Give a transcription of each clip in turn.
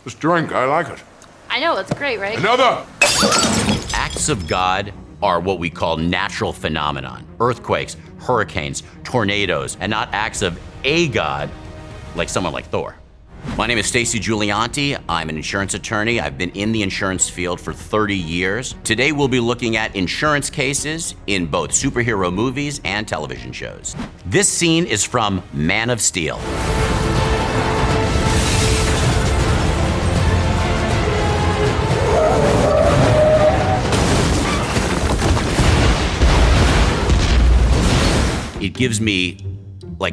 This drink, I like it. I know, it's great, right? Another! Acts of God are what we call natural phenomenon. Earthquakes, hurricanes, tornadoes, and not acts of a god like someone like Thor. My name is Stacey Giulianti. I'm an insurance attorney. I've been in the insurance field for 30 years. Today we'll be looking at insurance cases in both superhero movies and television shows. This scene is from Man of Steel. It gives me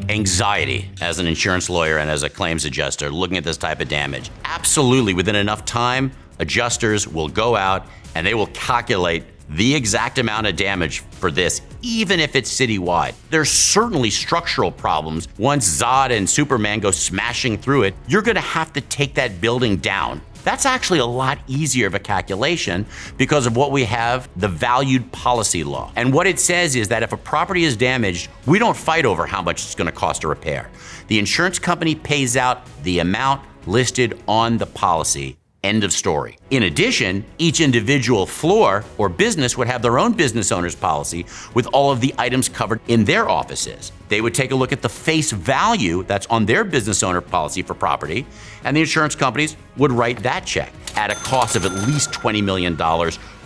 anxiety as an insurance lawyer and as a claims adjuster looking at this type of damage. Absolutely, within enough time, adjusters will go out and they will calculate the exact amount of damage for this, even if it's citywide. There's certainly structural problems. Once Zod and Superman go smashing through it, you're gonna have to take that building down. That's actually a lot easier of a calculation because of what we have, the valued policy law. And what it says is that if a property is damaged, we don't fight over how much it's gonna cost to repair. The insurance company pays out the amount listed on the policy. End of story. In addition, each individual floor or business would have their own business owner's policy with all of the items covered in their offices. They would take a look at the face value that's on their business owner policy for property, and the insurance companies would write that check at a cost of at least $20 million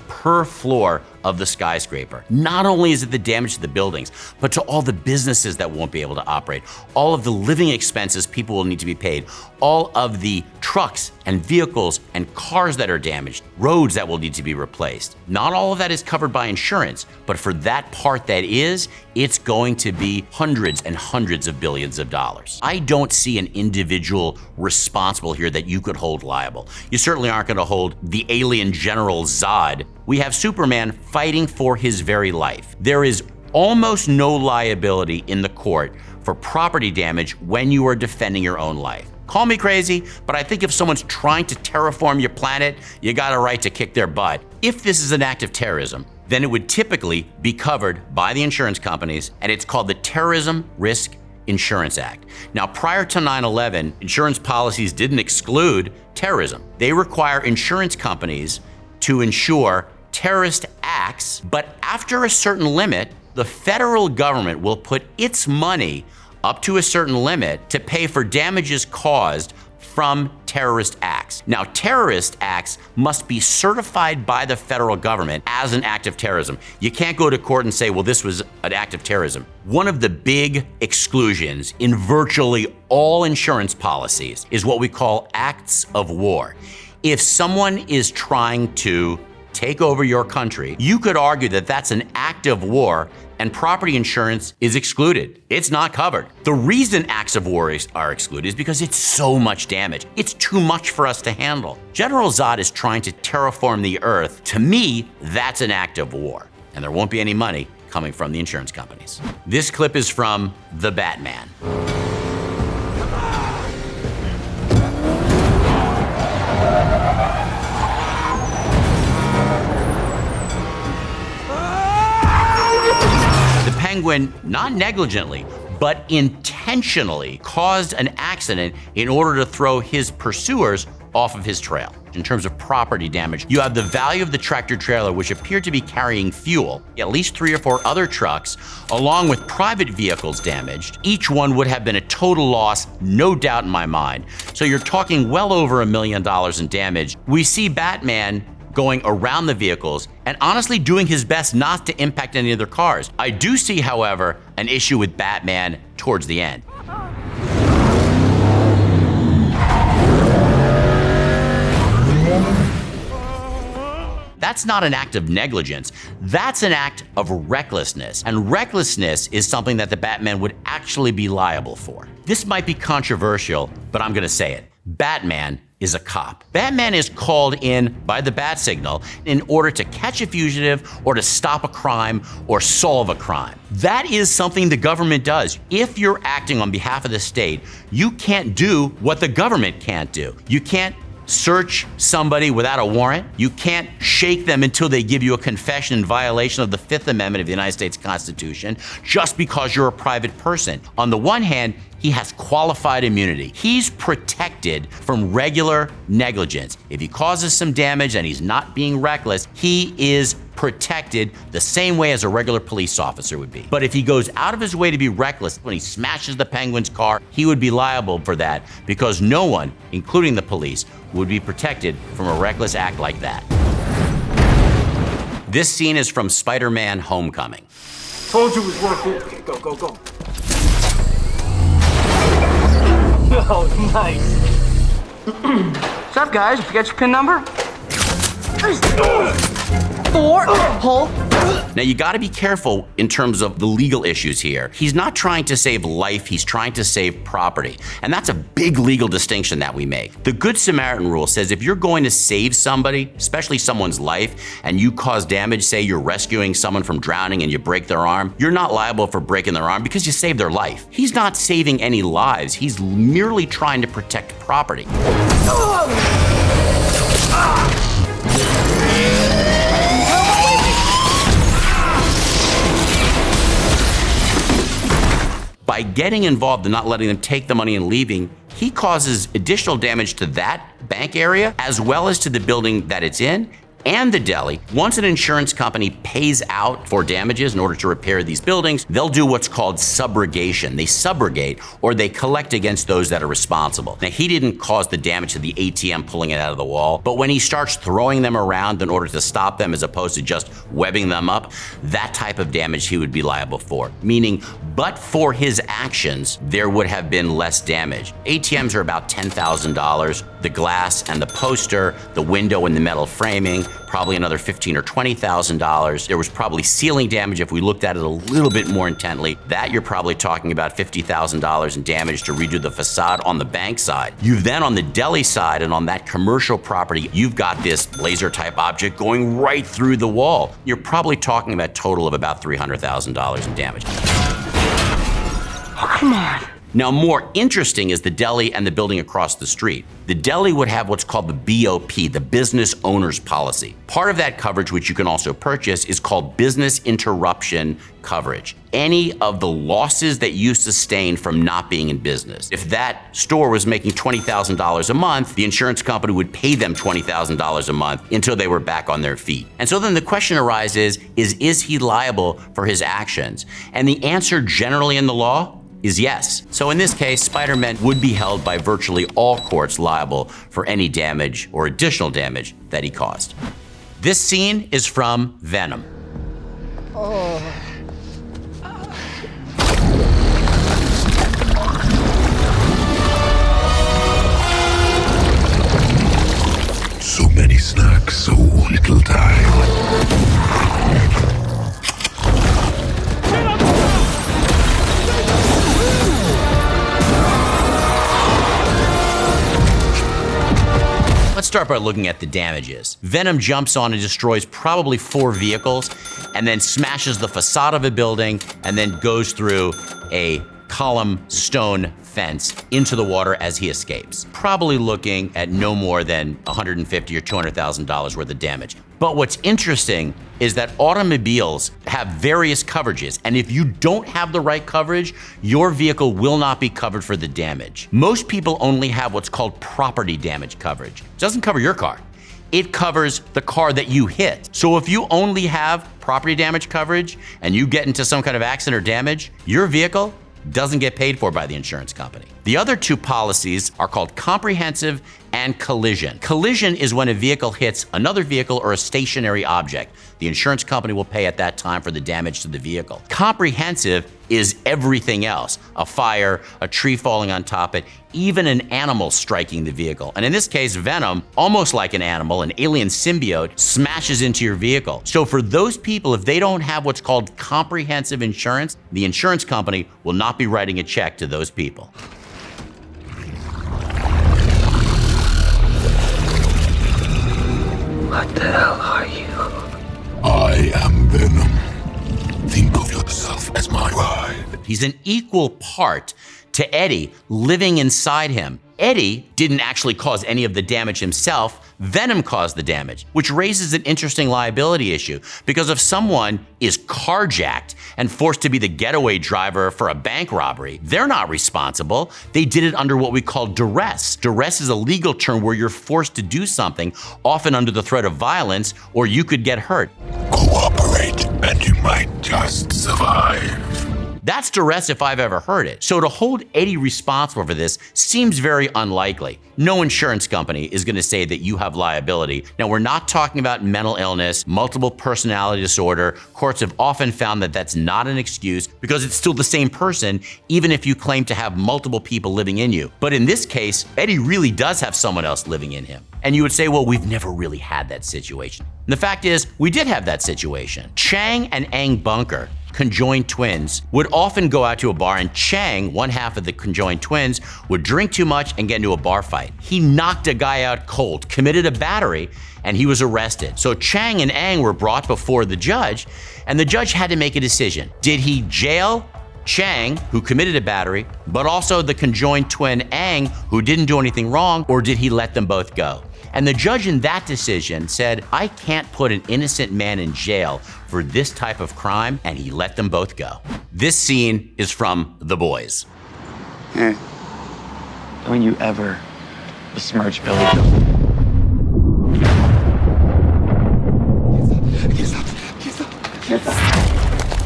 per floor of the skyscraper. Not only is it the damage to the buildings, but to all the businesses that won't be able to operate, all of the living expenses people will need to be paid, all of the trucks and vehicles and cars that are damaged, roads that will need to be replaced. Not all of that is covered by insurance, but for that part that is, it's going to be hundreds and hundreds of billions of dollars. I don't see an individual responsible here that you could hold liable. You certainly aren't going to hold the alien general Zod. We have Superman fighting for his very life. There is almost no liability in the court for property damage when you are defending your own life. Call me crazy, but I think if someone's trying to terraform your planet, you got a right to kick their butt. If this is an act of terrorism, then it would typically be covered by the insurance companies, and it's called the Terrorism Risk Insurance Act. Now, prior to 9/11, insurance policies didn't exclude terrorism. They require insurance companies to insure terrorist acts, but after a certain limit, the federal government will put its money up to a certain limit to pay for damages caused from terrorist acts. Now, terrorist acts must be certified by the federal government as an act of terrorism. You can't go to court and say, well, this was an act of terrorism. One of the big exclusions in virtually all insurance policies is what we call acts of war. If someone is trying to take over your country, you could argue that that's an act of war and property insurance is excluded. It's not covered. The reason acts of war are excluded is because it's so much damage. It's too much for us to handle. General Zod is trying to terraform the earth. To me, that's an act of war, and there won't be any money coming from the insurance companies. This clip is from The Batman. Penguin, not negligently, but intentionally caused an accident in order to throw his pursuers off of his trail. In terms of property damage, you have the value of the tractor trailer, which appeared to be carrying fuel, at least 3 or 4 other trucks, along with private vehicles damaged. Each one would have been a total loss, no doubt in my mind. So you're talking well over $1 million in damage. We see Batman going around the vehicles and honestly doing his best not to impact any other cars. I do see, however, an issue with Batman towards the end. That's not an act of negligence. That's an act of recklessness. And recklessness is something that the Batman would actually be liable for. This might be controversial, but I'm gonna say it. Batman is a cop. Batman is called in by the bat signal in order to catch a fugitive or to stop a crime or solve a crime. That is something the government does. If you're acting on behalf of the state, you can't do what the government can't do. You can't search somebody without a warrant. You can't shake them until they give you a confession in violation of the 5th Amendment of the United States Constitution just because you're a private person. On the one hand, He has qualified immunity. He's protected from regular negligence. If he causes some damage and he's not being reckless, he is protected the same way as a regular police officer would be. But if he goes out of his way to be reckless when he smashes the Penguin's car, he would be liable for that because no one, including the police, would be protected from a reckless act like that. This scene is from Spider-Man: Homecoming. Told you it was worth it. Okay, go, go, go. Oh, nice. What's up, guys? You forget your PIN number? 4 hole. Now you gotta be careful in terms of the legal issues here. He's not trying to save life, he's trying to save property. And that's a big legal distinction that we make. The Good Samaritan rule says if you're going to save somebody, especially someone's life, and you cause damage, say you're rescuing someone from drowning and you break their arm, you're not liable for breaking their arm because you saved their life. He's not saving any lives, he's merely trying to protect property. By getting involved and not letting them take the money and leaving, he causes additional damage to that bank area as well as to the building that it's in and the deli. Once an insurance company pays out for damages in order to repair these buildings, they'll do what's called subrogation. They subrogate, or they collect against those that are responsible. Now, he didn't cause the damage to the ATM pulling it out of the wall, but when he starts throwing them around in order to stop them as opposed to just webbing them up, that type of damage he would be liable for. Meaning, but for his actions, there would have been less damage. ATMs are about $10,000. The glass and the poster, the window and the metal framing, probably another $15,000 or $20,000. There was probably ceiling damage if we looked at it a little bit more intently. That you're probably talking about $50,000 in damage to redo the facade on the bank side. You then on the deli side and on that commercial property, you've got this laser type object going right through the wall. You're probably talking about a total of about $300,000 in damage. Oh, come on. Now, more interesting is the deli and the building across the street. The deli would have what's called the BOP, the Business Owner's Policy. Part of that coverage, which you can also purchase, is called business interruption coverage. Any of the losses that you sustain from not being in business. If that store was making $20,000 a month, the insurance company would pay them $20,000 a month until they were back on their feet. And so then the question arises, is he liable for his actions? And the answer generally in the law is yes. So in this case, Spider-Man would be held by virtually all courts liable for any damage or additional damage that he caused. This scene is from Venom. So many snacks, so little time. Let's start by looking at the damages. Venom jumps on and destroys probably 4 vehicles and then smashes the facade of a building and then goes through a column stone fence into the water as he escapes. Probably looking at no more than $150,000 or $200,000 worth of damage. But what's interesting is that automobiles have various coverages, and if you don't have the right coverage, your vehicle will not be covered for the damage. Most people only have what's called property damage coverage. It doesn't cover your car. It covers the car that you hit. So if you only have property damage coverage and you get into some kind of accident or damage, your vehicle doesn't get paid for by the insurance company. The other 2 policies are called comprehensive and collision. Collision is when a vehicle hits another vehicle or a stationary object. The insurance company will pay at that time for the damage to the vehicle. Comprehensive is everything else. A fire, a tree falling on top of it, even an animal striking the vehicle. And in this case, Venom, almost like an animal, an alien symbiote, smashes into your vehicle. So for those people, if they don't have what's called comprehensive insurance, the insurance company will not be writing a check to those people. What the hell are you? I am Venom. Think of yourself as my ride. He's an equal part to Eddie living inside him. Eddie didn't actually cause any of the damage himself. Venom caused the damage, which raises an interesting liability issue, because if someone is carjacked and forced to be the getaway driver for a bank robbery, they're not responsible. They did it under what we call duress. Duress is a legal term where you're forced to do something, often under the threat of violence, or you could get hurt. Cooperate, and you might just survive. That's duress if I've ever heard it. So to hold Eddie responsible for this seems very unlikely. No insurance company is going to say that you have liability. Now, we're not talking about mental illness, multiple personality disorder. Courts have often found that that's not an excuse because it's still the same person, even if you claim to have multiple people living in you. But in this case, Eddie really does have someone else living in him. And you would say, well, we've never really had that situation. And the fact is, we did have that situation. Chang and Ang Bunker, conjoined twins, would often go out to a bar, and Chang, one half of the conjoined twins, would drink too much and get into a bar fight. He knocked a guy out cold, committed a battery, and he was arrested. So Chang and Ang were brought before the judge, and the judge had to make a decision. Did he jail Chang, who committed a battery, but also the conjoined twin Ang, who didn't do anything wrong, or did he let them both go? And the judge in that decision said, I can't put an innocent man in jail for this type of crime, and he let them both go. This scene is from The Boys. Don't you ever besmirch Billy.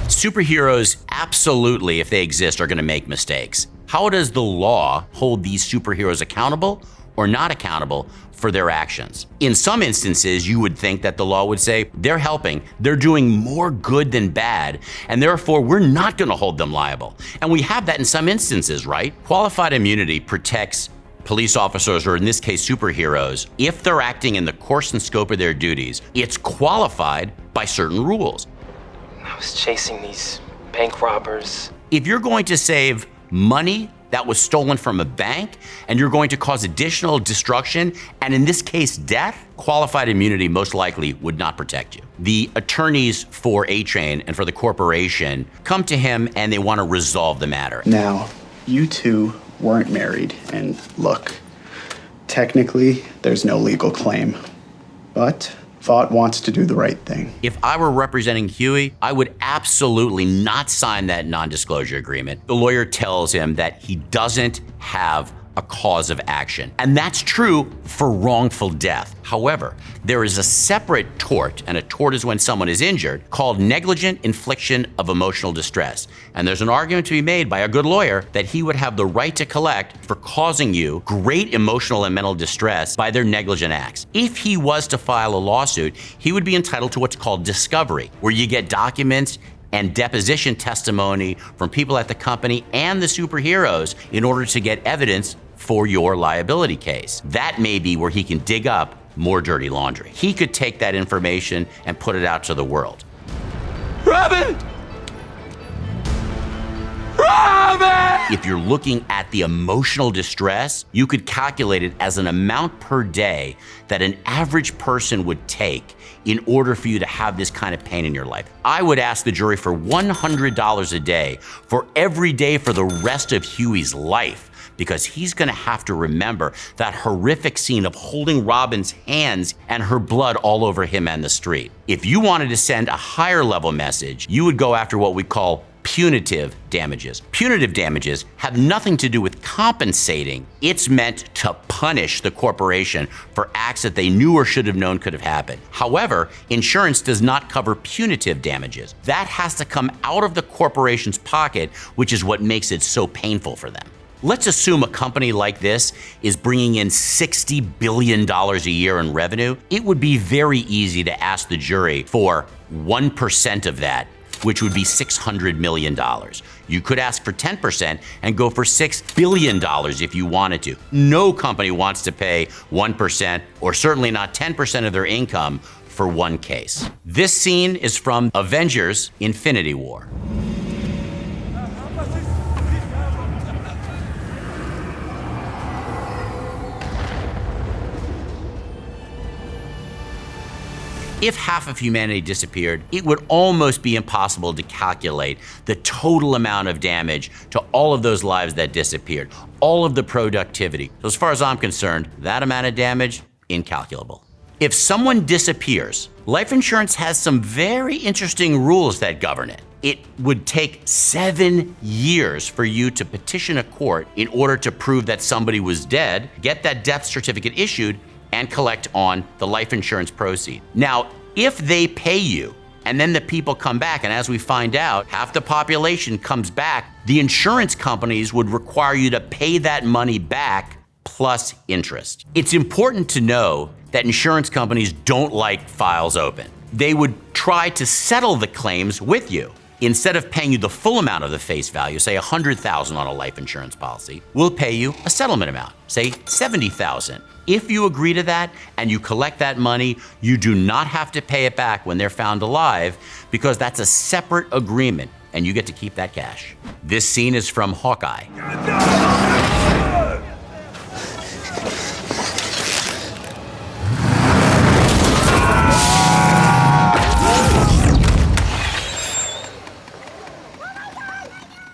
Superheroes, absolutely, if they exist, are going to make mistakes. How does the law hold these superheroes accountable or not accountable for their actions? In some instances, you would think that the law would say they're helping, they're doing more good than bad, and therefore we're not going to hold them liable. And we have that in some instances, right? Qualified immunity protects police officers, or in this case, superheroes, if they're acting in the course and scope of their duties. It's qualified by certain rules. I was chasing these bank robbers. If you're going to save money that was stolen from a bank, and you're going to cause additional destruction, and in this case, death, qualified immunity most likely would not protect you. The attorneys for A-Train and for the corporation come to him and they want to resolve the matter. Now, you two weren't married, and look, technically, there's no legal claim, but Vought wants to do the right thing. If I were representing Huey, I would absolutely not sign that non-disclosure agreement. The lawyer tells him that he doesn't have a cause of action. And that's true for wrongful death. However, there is a separate tort, and a tort is when someone is injured, called negligent infliction of emotional distress. And there's an argument to be made by a good lawyer that he would have the right to collect for causing you great emotional and mental distress by their negligent acts. If he was to file a lawsuit, he would be entitled to what's called discovery, where you get documents and deposition testimony from people at the company and the superheroes in order to get evidence for your liability case. That may be where he can dig up more dirty laundry. He could take that information and put it out to the world. Robin! Robin! If you're looking at the emotional distress, you could calculate it as an amount per day that an average person would take in order for you to have this kind of pain in your life. I would ask the jury for $100 a day for every day for the rest of Huey's life, because he's gonna have to remember that horrific scene of holding Robin's hands and her blood all over him and the street. If you wanted to send a higher level message, you would go after what we call punitive damages. Punitive damages have nothing to do with compensating. It's meant to punish the corporation for acts that they knew or should have known could have happened. However, insurance does not cover punitive damages. That has to come out of the corporation's pocket, which is what makes it so painful for them. Let's assume a company like this is bringing in $60 billion a year in revenue. It would be very easy to ask the jury for 1% of that, which would be $600 million. You could ask for 10% and go for $6 billion if you wanted to. No company wants to pay 1%, or certainly not 10% of their income for one case. This scene is from Avengers: Infinity War. If half of humanity disappeared, it would almost be impossible to calculate the total amount of damage to all of those lives that disappeared, all of the productivity. So as far as I'm concerned, that amount of damage, incalculable. If someone disappears, life insurance has some very interesting rules that govern it. It would take 7 years for you to petition a court in order to prove that somebody was dead, get that death certificate issued, and collect on the life insurance proceeds. Now, if they pay you, and then the people come back, and as we find out, half the population comes back, the insurance companies would require you to pay that money back plus interest. It's important to know that insurance companies don't like files open. They would try to settle the claims with you. Instead of paying you the full amount of the face value, say $100,000 on a life insurance policy, we'll pay you a settlement amount, say $70,000. If you agree to that and you collect that money, you do not have to pay it back when they're found alive because that's a separate agreement and you get to keep that cash. This scene is from Hawkeye.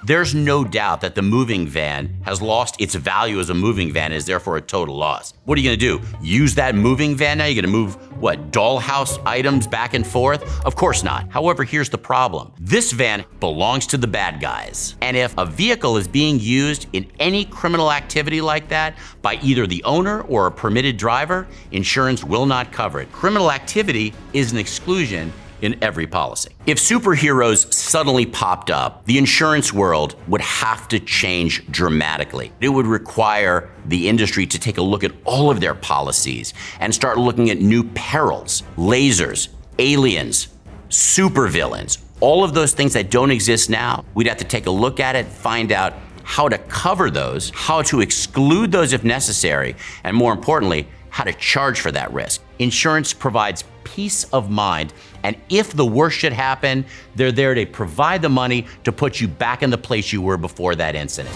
There's no doubt that the moving van has lost its value as a moving van, is therefore a total loss. What are you gonna do? Use that moving van now? You're gonna move, what, dollhouse items back and forth? Of course not. However, here's the problem. This van belongs to the bad guys. And if a vehicle is being used in any criminal activity like that by either the owner or a permitted driver, insurance will not cover it. Criminal activity is an exclusion in every policy. If superheroes suddenly popped up, the insurance world would have to change dramatically. It would require the industry to take a look at all of their policies and start looking at new perils, lasers, aliens, supervillains, all of those things that don't exist now. We'd have to take a look at it, find out how to cover those, how to exclude those if necessary, and more importantly, how to charge for that risk. Insurance provides peace of mind, and if the worst should happen, they're there to provide the money to put you back in the place you were before that incident.